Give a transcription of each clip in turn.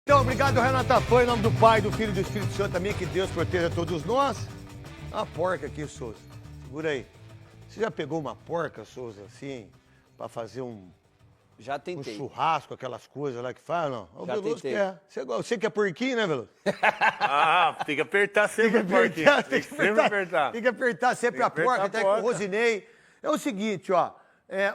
Então, obrigado, Renata Fã, em nome do Pai, do Filho e do Espírito Santo também, que Deus proteja todos nós. Uma porca aqui, Souza. Segura aí. Você já pegou uma porca, Souza, assim, pra fazer Já tentei. um churrasco, aquelas coisas lá que faz, não? O Já Veloso tentei. quer. Você que é porquinho, né, Veloso? Tem que apertar sempre Tem que apertar, tem que sempre apertar. Tem que apertar sempre a Tem que porca, apertar até a com o porca. Rosinei. É o seguinte, ó.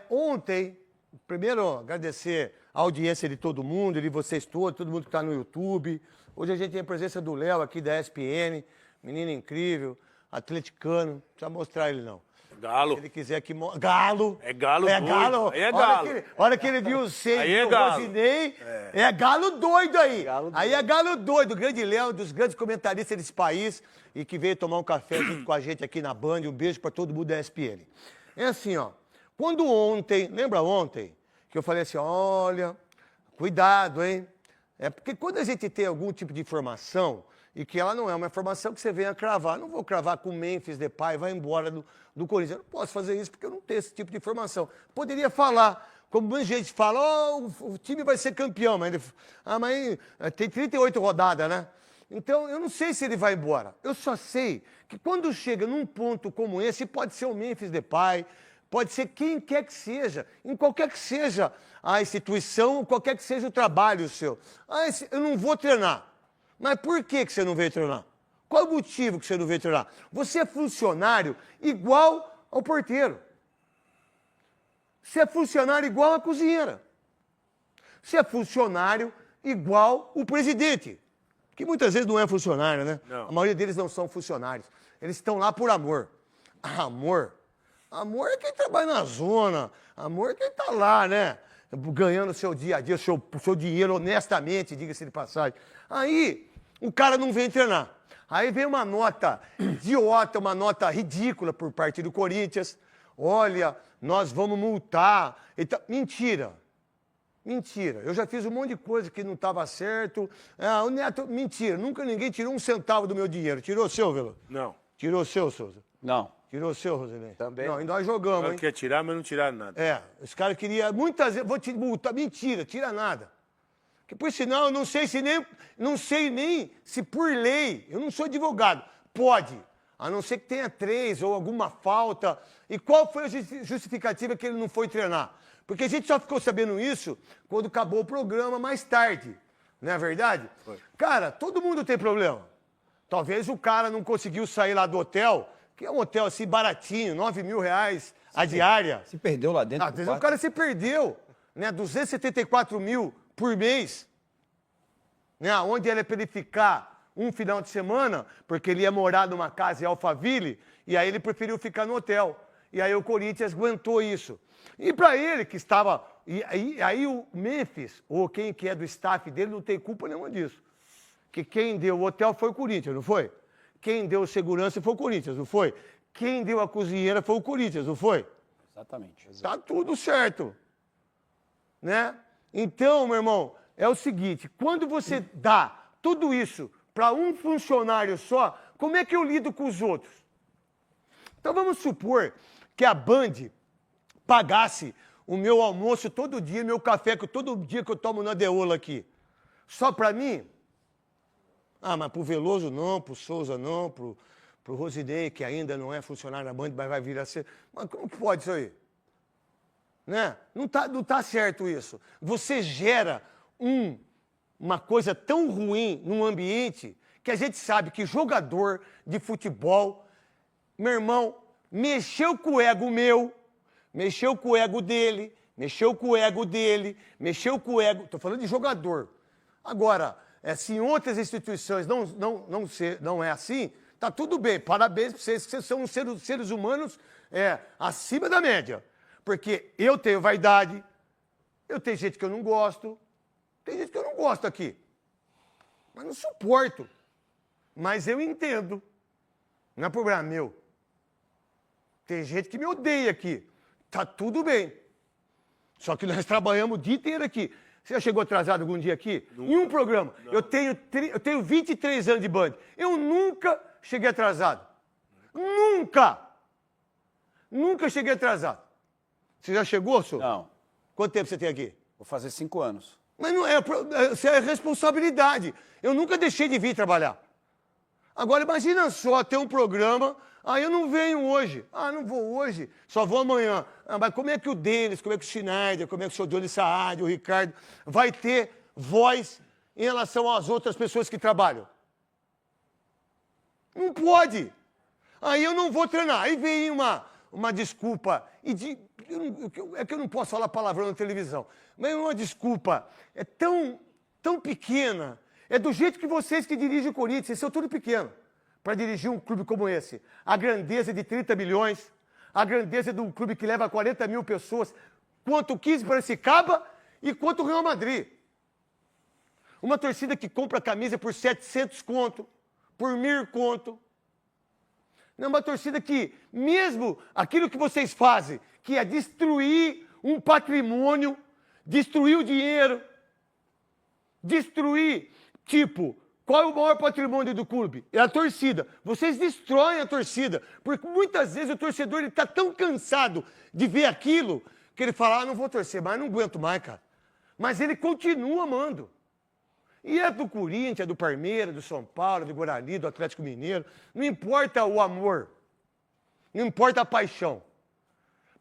Ontem, primeiro agradecer a audiência de todo mundo, de vocês todos, todo mundo que está no YouTube. Hoje a gente tem a presença do Léo aqui da ESPN, menino incrível, atleticano. Não precisa mostrar ele, não. Galo. Se ele quiser aqui... Galo. É galo É doido. galo. Aí é galo. Olha que ele viu o seio Aí é do galo. Rosinei. É galo doido aí. Galo doido. Aí é galo doido. O grande Léo, dos grandes comentaristas desse país e que veio tomar um café junto com a gente aqui na Band. Um beijo para todo mundo da ESPN. É assim, ó. Quando ontem, lembra ontem, que eu falei assim, olha, cuidado, hein? É porque quando a gente tem algum tipo de informação, e que ela não é uma informação que você venha cravar, não vou cravar com o Memphis Depay, vai embora do Corinthians. Eu não posso fazer isso porque eu não tenho esse tipo de informação. Poderia falar, como muita gente fala, o time vai ser campeão, mas tem 38 rodadas, né? Então, eu não sei se ele vai embora. Eu só sei que quando chega num ponto como esse, pode ser o Memphis Depay, pode ser quem quer que seja, em qualquer que seja a instituição, qualquer que seja o trabalho seu. Eu não vou treinar. Mas por que você não veio treinar? Qual o motivo que você não veio treinar? Você é funcionário igual ao porteiro. Você é funcionário igual à cozinheira. Você é funcionário igual o presidente. Que muitas vezes não é funcionário, né? Não. A maioria deles não são funcionários. Eles estão lá por amor. Amor? Amor é quem trabalha na zona. Amor é quem tá lá, né? Ganhando o seu dia a dia, o seu dinheiro honestamente, diga-se de passagem. Aí, o cara não vem treinar. Aí vem uma nota idiota, uma nota ridícula por parte do Corinthians. Olha, nós vamos multar. Mentira. Mentira. Eu já fiz um monte de coisa que não estava certo. O Neto, mentira. Nunca ninguém tirou um centavo do meu dinheiro. Tirou o seu, Velo? Não. Tirou o seu, Souza? Não. Tirou o seu, Rosinei? Também. Não, e nós jogamos, Ela hein? quer tirar, mas não tiraram nada. Os caras queriam, muitas vezes, vou te multar, mentira, tira nada. Que por sinal, eu não sei nem se por lei, eu não sou advogado, pode, a não ser que tenha 3 ou alguma falta. E qual foi a justificativa que ele não foi treinar? Porque a gente só ficou sabendo isso quando acabou o programa mais tarde, não é verdade? Foi. Cara, todo mundo tem problema. Talvez o cara não conseguiu sair lá do hotel, que é um hotel assim baratinho, R$9.000 a diária. Se perdeu lá dentro. Às vezes o cara se perdeu, né? 274 mil por mês, né? Onde era para ele ficar um final de semana, porque ele ia morar numa casa em Alphaville, e aí ele preferiu ficar no hotel. E aí o Corinthians aguentou isso. E para ele que estava... E aí o Memphis, ou quem que é do staff dele, não tem culpa nenhuma disso. Que quem deu o hotel foi o Corinthians, não foi? Quem deu segurança foi o Corinthians, não foi? Quem deu a cozinheira foi o Corinthians, não foi? Exatamente. Tá tudo certo, né? Então, meu irmão, é o seguinte, quando você dá tudo isso para um funcionário só, como é que eu lido com os outros? Então vamos supor que a Band pagasse o meu almoço todo dia, meu café todo dia que eu tomo na Deola aqui. Só para mim? Mas pro Veloso não, pro Souza não, pro Rosinei, que ainda não é funcionário da Band, mas vai vir a ser. Mas como que pode isso aí? Né? Não tá certo isso. Você gera uma coisa tão ruim num ambiente que a gente sabe que jogador de futebol, meu irmão, mexeu com o ego meu, mexeu com o ego dele, mexeu com o ego dele, mexeu com o ego... Tô falando de jogador. Agora... se em outras instituições não é assim, tá tudo bem. Parabéns para vocês, que vocês são seres humanos acima da média. Porque eu tenho vaidade, eu tenho gente que eu não gosto, tem gente que eu não gosto aqui. Mas não suporto. Mas eu entendo. Não é problema meu. Tem gente que me odeia aqui. Tá tudo bem. Só que nós trabalhamos o dia inteiro aqui. Você já chegou atrasado algum dia aqui? Nunca. Em um programa. Não. Eu tenho 23 anos de Band. Eu nunca cheguei atrasado. Nunca! Nunca cheguei atrasado. Você já chegou, senhor? Não. Quanto tempo você tem aqui? Vou fazer 5 anos. Mas não é, isso é responsabilidade. Eu nunca deixei de vir trabalhar. Agora, imagina só ter um programa, eu não venho hoje. Não vou hoje, só vou amanhã. Mas como é que o Denis, como é que o Schneider, como é que o Johnny Saad, o Ricardo, vai ter voz em relação às outras pessoas que trabalham? Não pode. Aí eu não vou treinar. Aí vem uma desculpa. É que eu não posso falar palavrão na televisão. Mas uma desculpa tão pequena. É do jeito que vocês que dirigem o Corinthians, vocês são tudo pequeno para dirigir um clube como esse. A grandeza de 30 milhões, a grandeza de um clube que leva 40 mil pessoas, quanto 15 para Piracicaba e quanto o Real Madrid. Uma torcida que compra camisa por 700 conto, por 1.000 conto. Não é uma torcida que, mesmo aquilo que vocês fazem, que é destruir um patrimônio, destruir o dinheiro, destruir, tipo, qual é o maior patrimônio do clube? É a torcida. Vocês destroem a torcida, porque muitas vezes o torcedor está tão cansado de ver aquilo, que ele fala, não vou torcer mais, não aguento mais, cara. Mas ele continua amando. E é do Corinthians, é do Palmeiras, do São Paulo, do Guarani, do Atlético Mineiro. Não importa o amor. Não importa a paixão.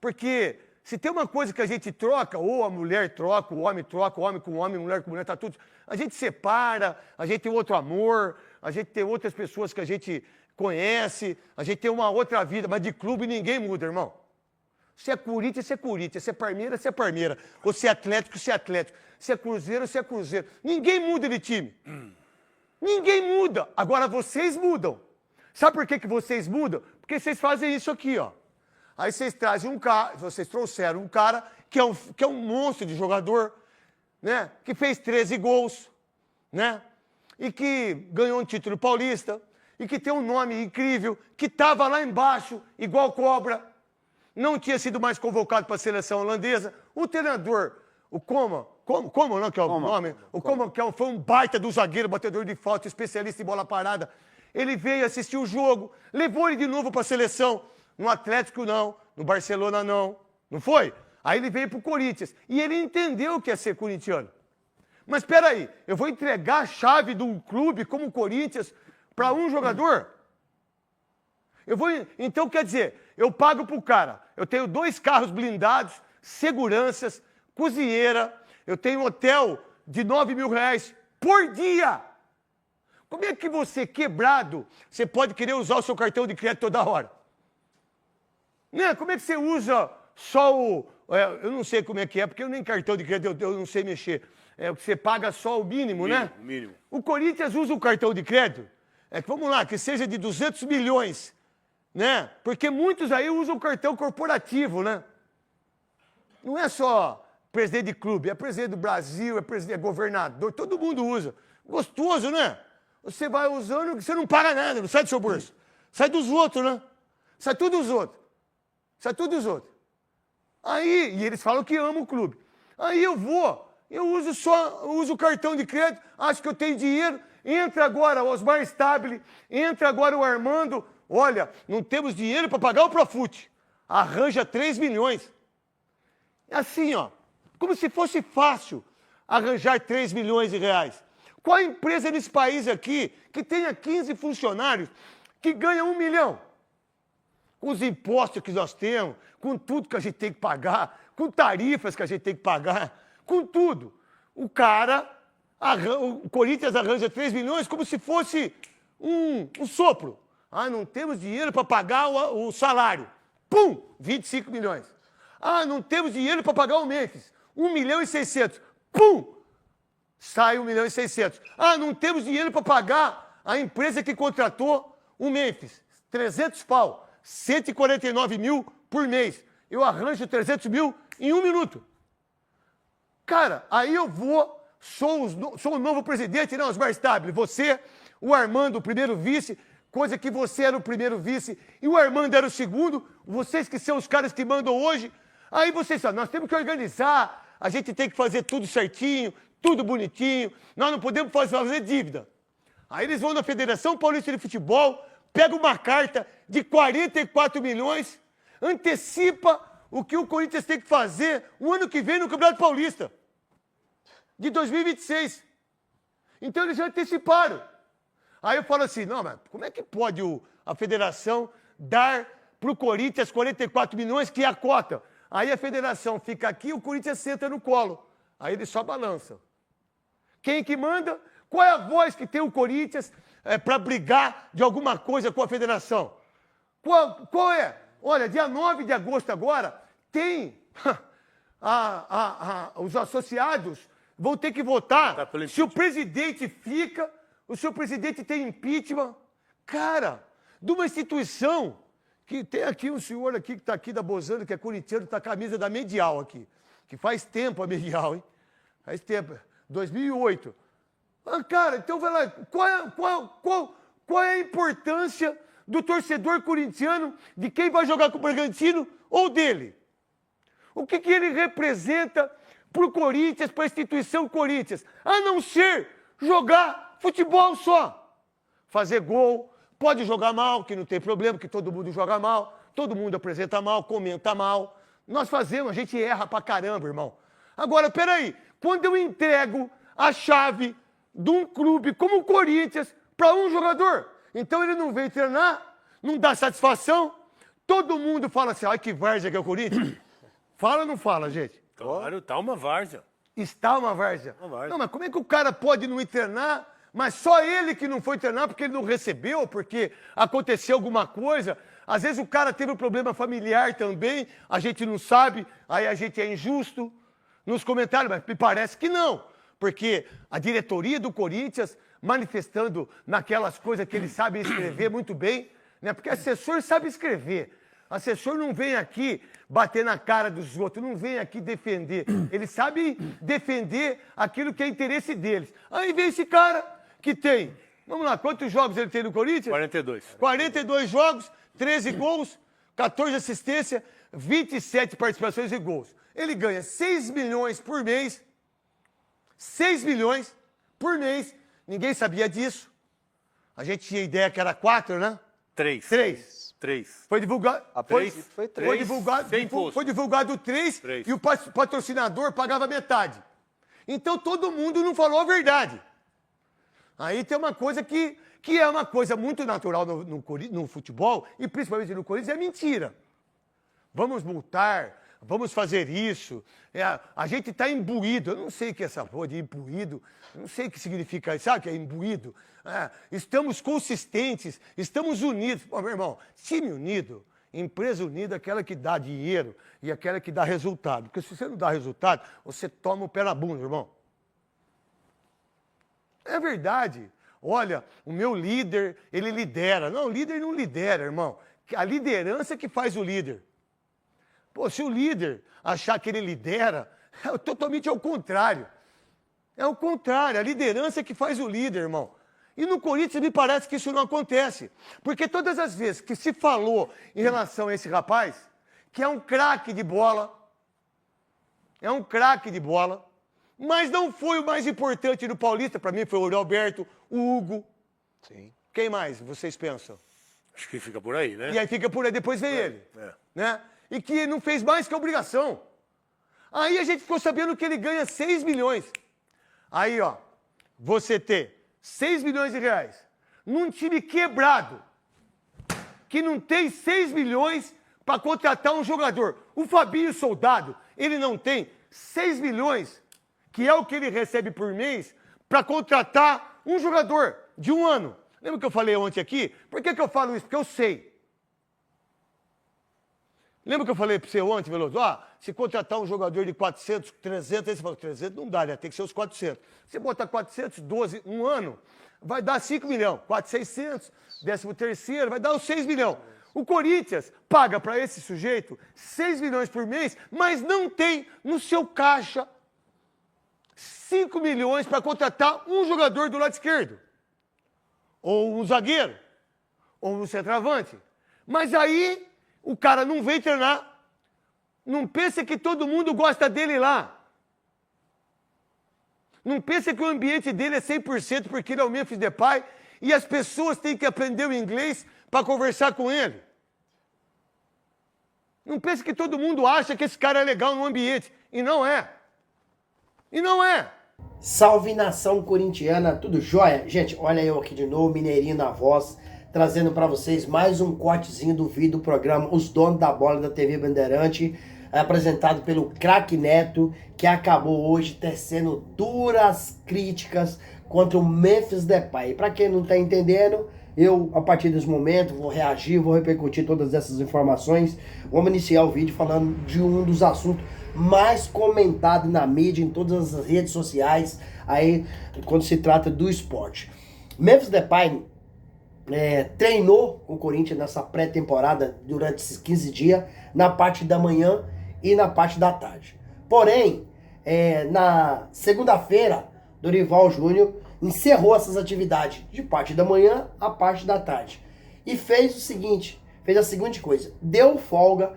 Porque se tem uma coisa que a gente troca, ou a mulher troca, o homem com homem, mulher com mulher, tá tudo. A gente separa, a gente tem outro amor, a gente tem outras pessoas que a gente conhece, a gente tem uma outra vida, mas de clube ninguém muda, irmão. Se é Corinthians, você é Corinthians. Se é Palmeiras, você é Palmeiras. Ou se é Atlético, você é Atlético. Se é Cruzeiro, você é Cruzeiro. Ninguém muda de time. Ninguém muda. Agora vocês mudam. Sabe por que vocês mudam? Porque vocês fazem isso aqui, ó. Aí vocês trazem um cara, vocês trouxeram um cara que é um monstro de jogador, né? Que fez 13 gols, né? E que ganhou um título paulista, e que tem um nome incrível, que estava lá embaixo, igual cobra. Não tinha sido mais convocado para a seleção holandesa. O treinador, o Koeman, não, que é o nome? O Koeman, que foi um baita do zagueiro, batedor de falta, especialista em bola parada. Ele veio assistir o jogo, levou ele de novo para a seleção. No Atlético não, no Barcelona não. Não foi? Aí ele veio para o Corinthians. E ele entendeu o que é ser corintiano. Mas espera aí, eu vou entregar a chave de um clube como o Corinthians para um jogador? Então, quer dizer, eu pago pro cara. Eu tenho 2 carros blindados, seguranças, cozinheira. Eu tenho um hotel de R$9.000 por dia. Como é que você, quebrado, você pode querer usar o seu cartão de crédito toda hora? Né? Como é que você usa só o... eu não sei como é que é, porque eu nem cartão de crédito eu não sei mexer. Você paga só o mínimo, né? O mínimo. O Corinthians usa o cartão de crédito. Vamos lá, que seja de 200 milhões. Né? Porque muitos aí usam o cartão corporativo, né? Não é só presidente de clube, é presidente do Brasil, é governador, todo mundo usa. Gostoso, né? Você vai usando, você não paga nada, não sai do seu bolso. Sai dos outros, né? Sai tudo dos outros. Sai tudo dos outros. Aí, e eles falam que amam o clube. Aí eu uso o cartão de crédito, acho que eu tenho dinheiro, entra agora o Osmar Stabile, entra agora o Armando. Olha, não temos dinheiro para pagar o Profut. Arranja 3 milhões. É assim, ó. Como se fosse fácil arranjar 3 milhões de reais. Qual a empresa nesse país aqui que tenha 15 funcionários que ganha 1 milhão? Com os impostos que nós temos, com tudo que a gente tem que pagar, com tarifas que a gente tem que pagar, com tudo. O Corinthians arranja 3 milhões como se fosse um sopro. Não temos dinheiro para pagar o salário. Pum! 25 milhões. Não temos dinheiro para pagar o Memphis. 1.600.000. Pum! Sai 1.600.000. Não temos dinheiro para pagar a empresa que contratou o Memphis. 300 pau. 149 mil por mês. Eu arranjo 300 mil em 1 minuto. Cara, aí eu sou o novo presidente, não, Osmar Stabile. Você, o Armando, o primeiro vice, coisa que você era o primeiro vice e o Armando era o segundo, vocês que são os caras que mandam hoje. Aí vocês falam, nós temos que organizar, a gente tem que fazer tudo certinho, tudo bonitinho, nós não podemos fazer dívida. Aí eles vão na Federação Paulista de Futebol, pegam uma carta de 44 milhões, antecipa o que o Corinthians tem que fazer o ano que vem no Campeonato Paulista. de 2026. Então eles já anteciparam. Aí eu falo assim, não, mas como é que pode a federação dar para o Corinthians 44 milhões, que é a cota? Aí a federação fica aqui, o Corinthians senta no colo. Aí ele só balança. Quem que manda? Qual é a voz que tem o Corinthians para brigar de alguma coisa com a federação? Qual é? Olha, dia 9 de agosto agora, tem os associados vão ter que votar se o presidente fica, ou se o presidente tem impeachment. Cara, de uma instituição que tem aqui um senhor aqui que está aqui da Bozano, que é corintiano, está com a camisa da Medial aqui, que faz tempo a Medial, hein? Faz tempo, 2008. Ah, cara, então vai lá, qual é a importância do torcedor corintiano, de quem vai jogar com o Bragantino ou dele? O que ele representa para o Corinthians, para a instituição Corinthians? A não ser jogar futebol só. Fazer gol, pode jogar mal, que não tem problema, que todo mundo joga mal, todo mundo apresenta mal, comenta mal. Nós fazemos, a gente erra pra caramba, irmão. Agora, peraí, quando eu entrego a chave de um clube como o Corinthians para um jogador, então ele não vem treinar, não dá satisfação, todo mundo fala assim, ai que várzea que é o Corinthians. Fala ou não fala, gente? Claro, tá uma várzea. Está uma várzea. Uma várzea. Não, mas como é que o cara pode não ir treinar, mas só ele que não foi treinar porque ele não recebeu, porque aconteceu alguma coisa? Às vezes o cara teve um problema familiar também, a gente não sabe, aí a gente é injusto nos comentários, mas me parece que não. Porque a diretoria do Corinthians manifestando naquelas coisas que eles sabem escrever muito bem, né? Porque assessor sabe escrever. Assessor não vem aqui bater na cara dos outros, não vem aqui defender. Eles sabem defender aquilo que é interesse deles. Aí vem esse cara que tem, vamos lá, quantos jogos ele tem no Corinthians? 42. 42 jogos, 13 gols, 14 assistências, 27 participações e gols. Ele ganha 6 milhões por mês. 6 milhões por mês. Ninguém sabia disso. A gente tinha ideia que era 4, né? 3. 3. Foi divulgado. Foi 3. Foi divulgado. Sem imposto. Foi divulgado 3 e o patrocinador pagava metade. Então todo mundo não falou a verdade. Aí tem uma coisa que é uma coisa muito natural no futebol, e principalmente no Corinthians, é mentira. Vamos multar, vamos fazer isso. A gente está imbuído. Eu não sei o que é essa porra de imbuído. Eu não sei o que significa isso. Sabe o que é imbuído? Estamos consistentes, estamos unidos. Pô, meu irmão, time unido, empresa unida é aquela que dá dinheiro e aquela que dá resultado. Porque se você não dá resultado, você toma o pé na bunda, irmão. É verdade. Olha, o meu líder, ele lidera. Não, o líder não lidera, irmão. A liderança é que faz o líder. Pô, se o líder achar que ele lidera, é totalmente ao contrário. É o contrário, a liderança é que faz o líder, irmão. E no Corinthians me parece que isso não acontece. Porque todas as vezes que se falou em relação a esse rapaz, que é um craque de bola, mas não foi o mais importante do Paulista, para mim foi o Alberto, o Hugo. Sim. Quem mais vocês pensam? Acho que fica por aí, né? E aí fica por aí, depois vem ele. Né? E que não fez mais que a obrigação. Aí a gente ficou sabendo que ele ganha 6 milhões. Aí, ó, você ter 6 milhões de reais num time quebrado, que não tem 6 milhões para contratar um jogador. O Fabinho Soldado, ele não tem 6 milhões, que é o que ele recebe por mês, para contratar um jogador de um ano. Lembra que eu falei ontem aqui? Por que eu falo isso? Porque eu sei. Lembra que eu falei para você ontem, Veloso? Se contratar um jogador de 400, 300, aí você fala, 300 não dá, né? Tem que ser os 400. Você botar 412, um ano, vai dar 5 milhões. 4,600, 13º, vai dar os 6 milhões. O Corinthians paga para esse sujeito 6 milhões por mês, mas não tem no seu caixa 5 milhões para contratar um jogador do lado esquerdo. Ou um zagueiro. Ou um centroavante. Mas aí o cara não vem treinar. Não pensa que todo mundo gosta dele lá. Não pensa que o ambiente dele é 100% porque ele é o Memphis Depay e as pessoas têm que aprender o inglês para conversar com ele. Não pensa que todo mundo acha que esse cara é legal no ambiente. E não é. E não é. Salve nação corintiana, tudo jóia? Gente, olha eu aqui de novo, Mineirinho na voz, trazendo para vocês mais um cortezinho do vídeo do programa Os Donos da Bola da TV Bandeirante, apresentado pelo Craque Neto, que acabou hoje tecendo duras críticas contra o Memphis Depay. Para quem não tá entendendo, eu, a partir desse momento, vou reagir, vou repercutir todas essas informações. Vamos iniciar o vídeo falando de um dos assuntos mais comentado na mídia, em todas as redes sociais, aí quando se trata do esporte. Memphis Depay treinou com o Corinthians nessa pré-temporada durante esses 15 dias, na parte da manhã e na parte da tarde. Porém, na segunda-feira, Dorival Júnior encerrou essas atividades de parte da manhã a parte da tarde. E fez o seguinte, fez a seguinte coisa, deu folga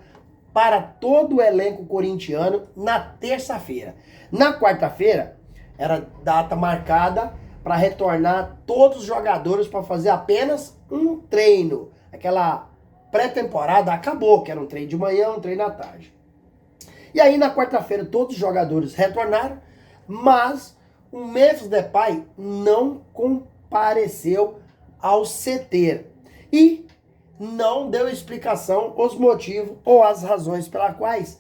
para todo o elenco corintiano na terça-feira. Na quarta-feira, era data marcada para retornar todos os jogadores para fazer apenas um treino. Aquela pré-temporada acabou, que era um treino de manhã, um treino à tarde. E aí na quarta-feira todos os jogadores retornaram, mas o Memphis Depay não compareceu ao CT. E não deu explicação, os motivos ou as razões pelas quais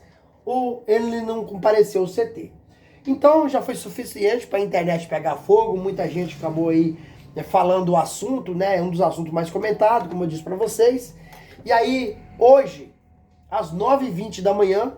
ele não compareceu ao CT. Então já foi suficiente para a internet pegar fogo, muita gente acabou aí falando o assunto, né? Um dos assuntos mais comentados, como eu disse para vocês. E aí, hoje, às 9h20 da manhã,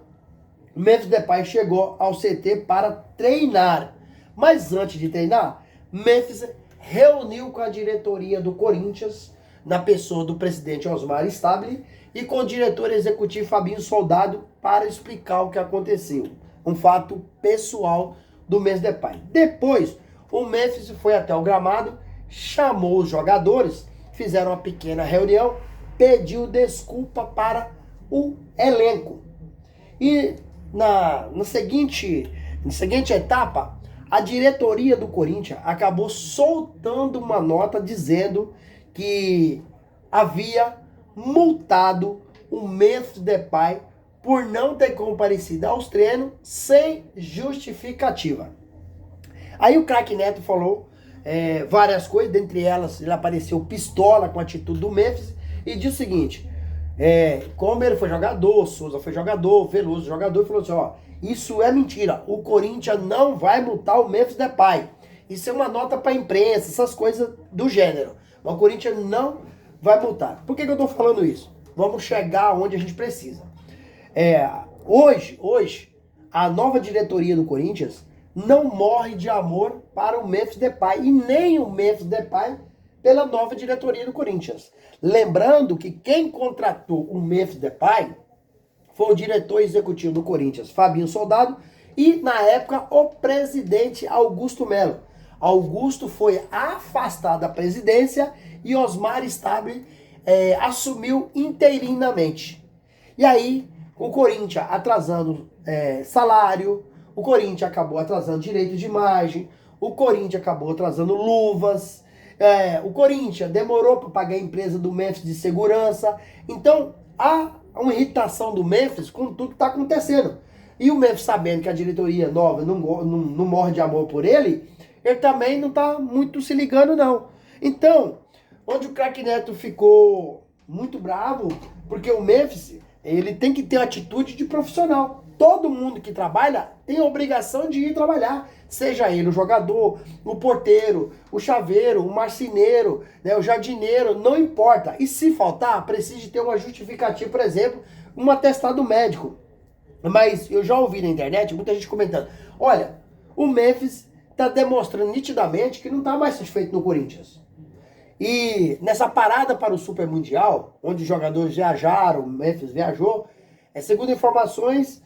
o Memphis Depay chegou ao CT para treinar. Mas antes de treinar, Memphis reuniu com a diretoria do Corinthians, na pessoa do presidente Osmar Stabile, e com o diretor executivo Fabinho Soldado, para explicar o que aconteceu. Um fato pessoal do Memphis Depay. Depois, o Memphis foi até o gramado, chamou os jogadores, fizeram uma pequena reunião, pediu desculpa para o elenco. E na seguinte etapa, a diretoria do Corinthians acabou soltando uma nota dizendo que havia multado o Memphis Depay por não ter comparecido aos treinos sem justificativa. Aí o Craque Neto falou várias coisas, dentre elas ele apareceu pistola com a atitude do Memphis e disse o seguinte, como ele foi jogador, Souza foi jogador, Veloso jogador, e falou assim, ó, isso é mentira, o Corinthians não vai multar o Memphis Depay. Isso é uma nota para a imprensa, essas coisas do gênero. O Corinthians não vai multar. Por que eu estou falando isso? Vamos chegar onde a gente precisa. Hoje, a nova diretoria do Corinthians não morre de amor para o Memphis Depay e nem o Memphis Depay pela nova diretoria do Corinthians. Lembrando que quem contratou o Memphis Depay foi o diretor executivo do Corinthians, Fabinho Soldado, e na época o presidente Augusto Melo. Augusto foi afastado da presidência e Osmar Stabile assumiu interinamente. E aí, o Corinthians atrasando salário, o Corinthians acabou atrasando direito de imagem, o Corinthians acabou atrasando luvas, o Corinthians demorou para pagar a empresa do Memphis de segurança. Então, há uma irritação do Memphis com tudo que está acontecendo. E o Memphis, sabendo que a diretoria nova não morre de amor por ele também não está muito se ligando, não. Então, onde o Craque Neto ficou muito bravo, porque o Memphis, ele tem que ter atitude de profissional. Todo mundo que trabalha tem a obrigação de ir trabalhar. Seja ele o jogador, o porteiro, o chaveiro, o marceneiro, né, o jardineiro, não importa. E se faltar, precisa ter uma justificativa, por exemplo, um atestado médico. Mas eu já ouvi na internet muita gente comentando, olha, o Memphis está demonstrando nitidamente que não está mais satisfeito no Corinthians. E nessa parada para o Super Mundial, onde os jogadores viajaram, o Memphis viajou, segundo informações,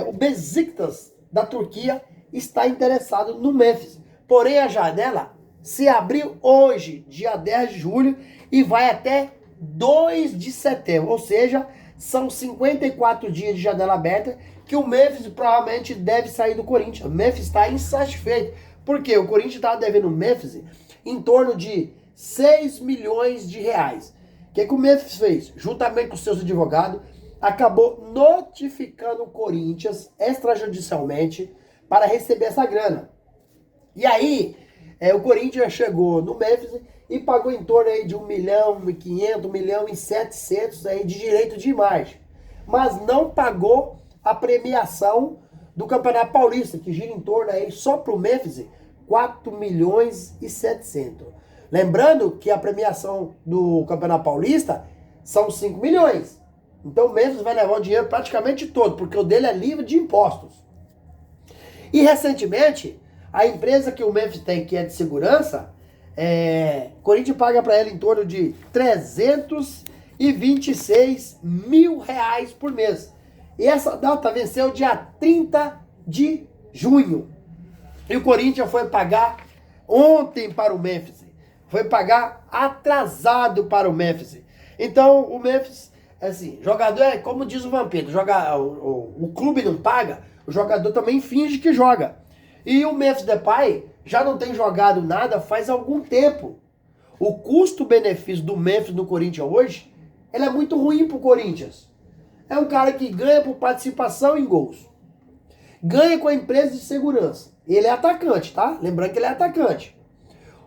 o Besiktas da Turquia está interessado no Memphis. Porém, a janela se abriu hoje, dia 10 de julho, e vai até 2 de setembro. Ou seja, são 54 dias de janela aberta que o Memphis provavelmente deve sair do Corinthians. O Memphis está insatisfeito. Por quê? O Corinthians estava devendo o Memphis em torno de 6 milhões de reais. O que o Memphis fez? Juntamente com seus advogados, acabou notificando o Corinthians extrajudicialmente para receber essa grana. E aí, o Corinthians chegou no Memphis e pagou em torno aí de 1.500.000, 1.700.000 aí de direito de imagem. Mas não pagou a premiação do Campeonato Paulista, que gira em torno aí só pro Memphis 4.700.000. Lembrando que a premiação do Campeonato Paulista são 5 milhões. Então o Memphis vai levar o dinheiro praticamente todo, porque o dele é livre de impostos. E recentemente, a empresa que o Memphis tem, que é de segurança, o Corinthians paga para ela em torno de 326 mil reais por mês. E essa data venceu dia 30 de junho. E o Corinthians foi pagar ontem para o Memphis. Foi pagar atrasado para o Memphis. Então o Memphis, assim, jogador é como diz o Vampiro, o clube não paga, o jogador também finge que joga. E o Memphis Depay já não tem jogado nada faz algum tempo. O custo-benefício do Memphis no Corinthians hoje, ele é muito ruim pro Corinthians. É um cara que ganha por participação em gols. Ganha com a empresa de segurança. Ele é atacante, tá? Lembrando que ele é atacante.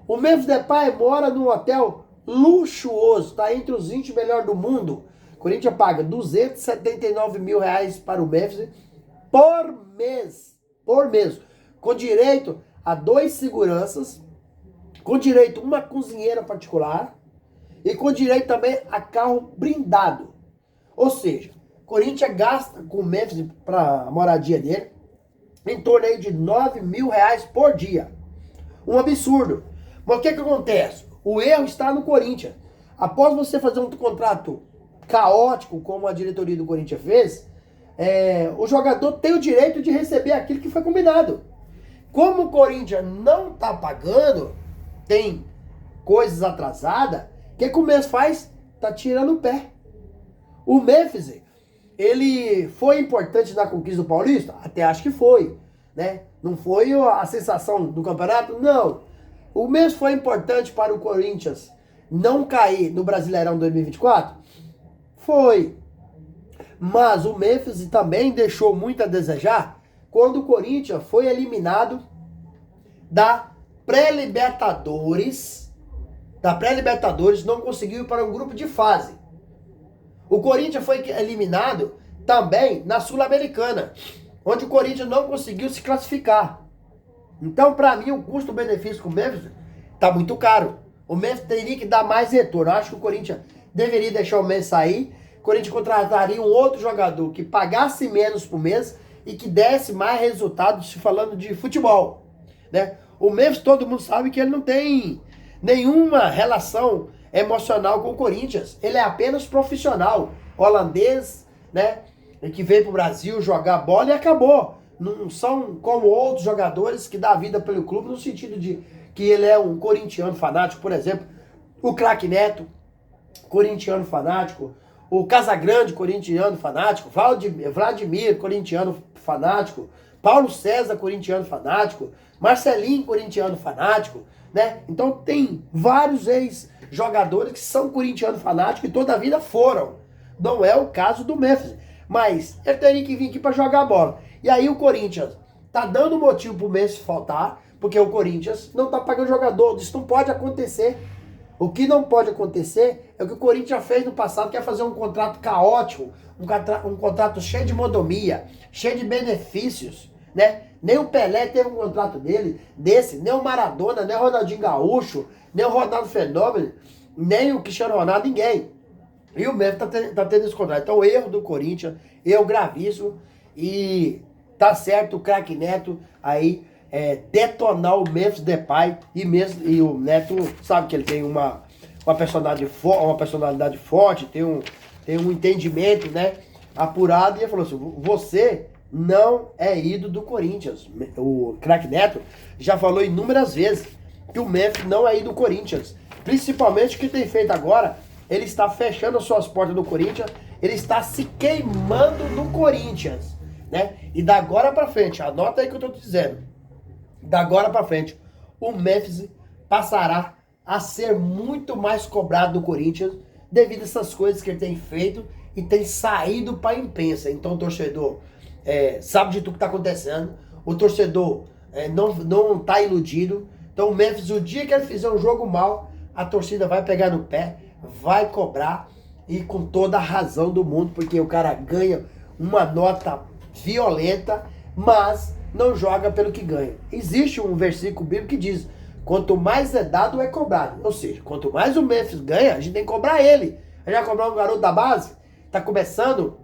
O Memphis Depay mora num hotel luxuoso, tá entre os 20 melhores do mundo. O Corinthians paga 279 mil reais para o Memphis por mês. Por mês. Com direito a 2 seguranças, com direito a uma cozinheira particular e com direito também a carro blindado. Ou seja, o Corinthians gasta com o Memphis para a moradia dele em torno aí de 9 mil reais por dia. Um absurdo. Mas o que acontece? O erro está no Corinthians. Após você fazer um contrato caótico, como a diretoria do Corinthians fez, o jogador tem o direito de receber aquilo que foi combinado. Como o Corinthians não está pagando, tem coisas atrasadas, o que o Memphis faz? Tá tirando o pé. O Memphis, ele foi importante na conquista do Paulista? Até acho que foi, né? Não foi a sensação do campeonato? Não. O Memphis foi importante para o Corinthians não cair no Brasileirão 2024? Foi. Mas o Memphis também deixou muito a desejar quando o Corinthians foi eliminado da pré-Libertadores. Da pré-Libertadores, não conseguiu ir para um grupo de fase. O Corinthians foi eliminado também na Sul-Americana, onde o Corinthians não conseguiu se classificar. Então, para mim, o custo-benefício com o Memphis tá muito caro. O Memphis teria que dar mais retorno. Eu acho que o Corinthians deveria deixar o Memphis sair. O Corinthians contrataria um outro jogador que pagasse menos por mês e que desse mais resultados, se falando de futebol, né? O Memphis, todo mundo sabe que ele não tem nenhuma relação emocional com o Corinthians. Ele é apenas profissional, holandês, né? Que veio pro Brasil jogar bola e acabou. Não são como outros jogadores que dá vida pelo clube, no sentido de que ele é um corintiano fanático, por exemplo, o Craque Neto, corintiano fanático, o Casagrande, corintiano fanático, Vladimir, corintiano fanático, Paulo César, corintiano fanático, Marcelinho, corintiano fanático, né? Então tem vários ex-jogadores que são corintiano fanático e toda a vida foram. Não é o caso do Memphis, mas ele teria que vir aqui para jogar bola. E aí o Corinthians tá dando motivo pro Memphis faltar, porque o Corinthians não tá pagando jogador. Isso não pode acontecer. O que não pode acontecer é o que o Corinthians fez no passado, que é fazer um contrato caótico, um contrato cheio de modomia, cheio de benefícios, né? Nem o Pelé teve um contrato desse, nem o Maradona, nem o Ronaldinho Gaúcho, nem o Ronaldo Fenômeno, nem o Cristiano Ronaldo, ninguém. E o Memphis tá tendo esse contrato. Então, erro do Corinthians, erro gravíssimo, e tá certo o Craque Neto aí detonar o Memphis Depay, e o Neto sabe que ele tem uma personalidade forte, tem um entendimento, né, apurado, e ele falou assim: você não é ídolo do Corinthians. O Craque Neto já falou inúmeras vezes que o Memphis não é ídolo do Corinthians, principalmente o que tem feito agora. Ele está fechando as suas portas do Corinthians, ele está se queimando do Corinthians, né? E da agora pra frente, anota aí que eu tô te dizendo, da agora pra frente, o Memphis passará a ser muito mais cobrado do Corinthians devido a essas coisas que ele tem feito e tem saído para a imprensa. Então o torcedor sabe de tudo que tá acontecendo, o torcedor não tá iludido. Então o Memphis, o dia que ele fizer um jogo mal, a torcida vai pegar no pé, vai cobrar, e com toda a razão do mundo, porque o cara ganha uma nota violenta, mas não joga pelo que ganha. Existe um versículo bíblico que diz: quanto mais é dado, é cobrado. Ou seja, quanto mais o Memphis ganha, a gente tem que cobrar ele. A gente vai cobrar um garoto da base, tá começando,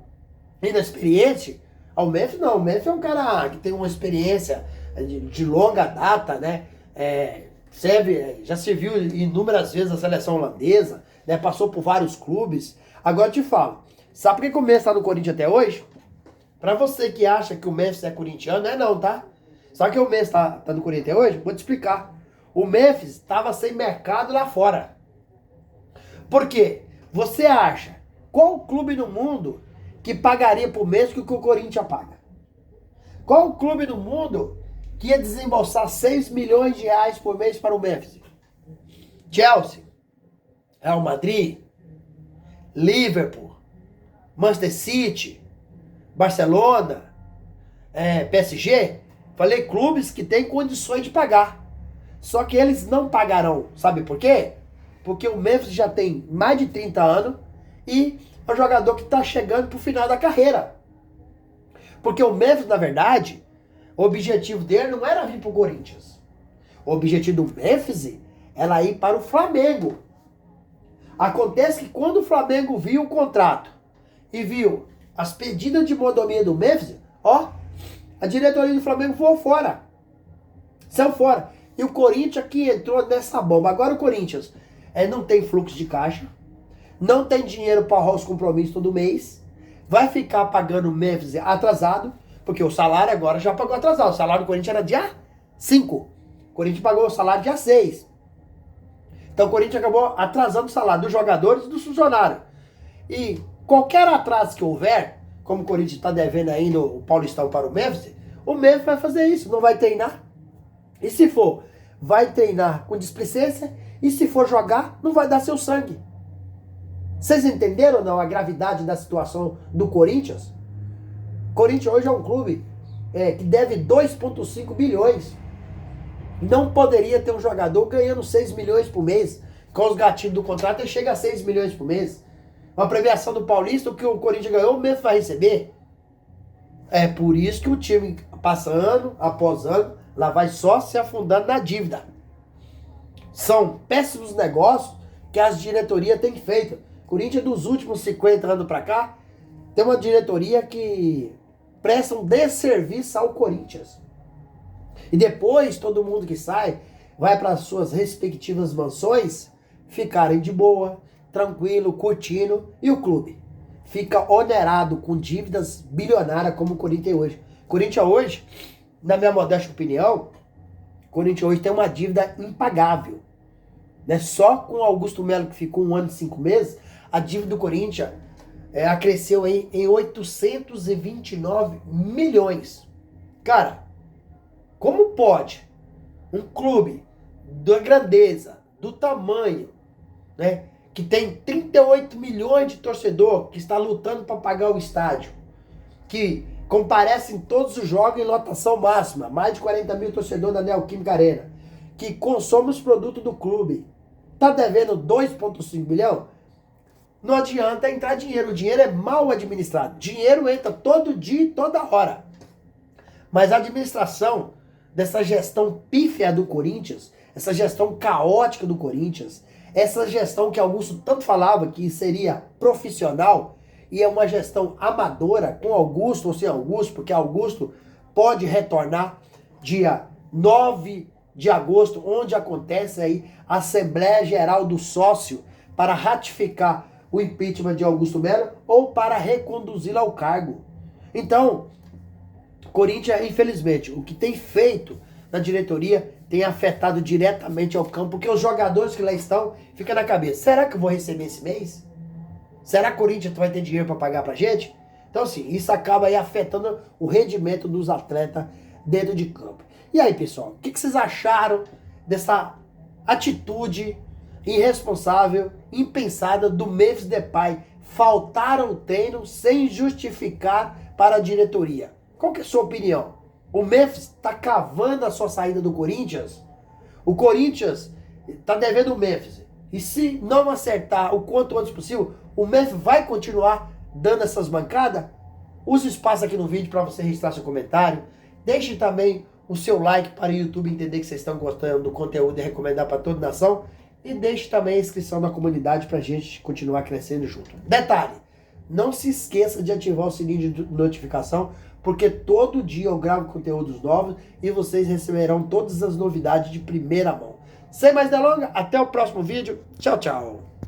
inexperiente. O Memphis não, o Memphis é um cara que tem uma experiência de longa data, né? Já serviu inúmeras vezes na seleção holandesa, né? Passou por vários clubes. Agora eu te falo, sabe por que o Memphis tá no Corinthians até hoje? Pra você que acha que o Memphis é corintiano, não é não, tá? Sabe que o Memphis tá no Corinthians até hoje? Vou te explicar. O Memphis estava sem mercado lá fora. Por quê? Você acha qual clube no mundo que pagaria por mês que o Corinthians paga? Qual clube no mundo que ia desembolsar 6 milhões de reais por mês para o Memphis? Chelsea, Real Madrid, Liverpool, Manchester City, Barcelona, PSG. Falei clubes que têm condições de pagar. Só que eles não pagarão. Sabe por quê? Porque o Memphis já tem mais de 30 anos e é um jogador que está chegando para o final da carreira. Porque o Memphis, na verdade, o objetivo dele não era vir para o Corinthians. O objetivo do Memphis era ir para o Flamengo. Acontece que quando o Flamengo viu o contrato e viu as pedidas de mordomia do Memphis, a diretoria do Flamengo voou fora. Saiu fora. E o Corinthians que entrou nessa bomba. Agora o Corinthians não tem fluxo de caixa, não tem dinheiro para honrar os compromissos todo mês, vai ficar pagando o Memphis atrasado, porque o salário agora já pagou atrasado. O salário do Corinthians era dia 5. O Corinthians pagou o salário dia 6. Então o Corinthians acabou atrasando o salário dos jogadores e dos funcionários. E qualquer atraso que houver, como o Corinthians está devendo ainda o Paulistão para o Memphis vai fazer isso, não vai treinar. E se for, vai treinar com displicência, e se for jogar, não vai dar seu sangue. Vocês entenderam ou não a gravidade da situação do Corinthians? O Corinthians hoje é um clube que deve 2,5 bilhões. Não poderia ter um jogador ganhando 6 milhões por mês. Com os gatilhos do contrato, ele chega a 6 milhões por mês. Uma premiação do Paulista, o que o Corinthians ganhou, o Memphis vai receber. É por isso que o time passa ano após ano, lá vai só se afundando na dívida. São péssimos negócios que as diretorias têm feito. Corinthians, dos últimos 50 anos para cá, tem uma diretoria que presta um desserviço ao Corinthians. E depois, todo mundo que sai, vai para suas respectivas mansões, ficarem de boa, tranquilo, curtindo, e o clube fica onerado com dívidas bilionárias como o Corinthians hoje. Corinthians hoje, na minha modesta opinião, o Corinthians hoje tem uma dívida impagável. Né? Só com o Augusto Melo, que ficou 1 ano e 5 meses, a dívida do Corinthians cresceu em 829 milhões. Cara, como pode um clube da grandeza, do tamanho, né, que tem 38 milhões de torcedor que está lutando para pagar o estádio, que comparece em todos os jogos em lotação máxima, mais de 40 mil torcedores da Neoquímica Arena, que consome os produtos do clube, tá devendo 2,5 bilhão? Não adianta entrar dinheiro, o dinheiro é mal administrado, dinheiro entra todo dia e toda hora. Mas a administração dessa gestão pífia do Corinthians, essa gestão caótica do Corinthians, essa gestão que Augusto tanto falava que seria profissional, e é uma gestão amadora, com Augusto ou sem Augusto, porque Augusto pode retornar dia 9 de agosto, onde acontece aí a Assembleia Geral do Sócio, para ratificar o impeachment de Augusto Melo ou para reconduzi-lo ao cargo. Então, Corinthians, infelizmente, o que tem feito na diretoria tem afetado diretamente ao campo, porque os jogadores que lá estão ficam na cabeça: será que eu vou receber esse mês? Será que o Corinthians vai ter dinheiro para pagar pra gente? Então, assim, isso acaba aí afetando o rendimento dos atletas dentro de campo. E aí, pessoal, o que vocês acharam dessa atitude irresponsável, impensada do Memphis Depay? Faltaram o treino sem justificar para a diretoria. Qual que é a sua opinião? O Memphis tá cavando a sua saída do Corinthians. O Corinthians tá devendo o Memphis. E se não acertar o quanto antes possível, o Memphis vai continuar dando essas bancadas? Use o espaço aqui no vídeo para você registrar seu comentário. Deixe também o seu like para o YouTube entender que vocês estão gostando do conteúdo e recomendar para toda a nação. E deixe também a inscrição na comunidade para a gente continuar crescendo junto. Detalhe, não se esqueça de ativar o sininho de notificação, porque todo dia eu gravo conteúdos novos e vocês receberão todas as novidades de primeira mão. Sem mais delongas, até o próximo vídeo. Tchau, tchau.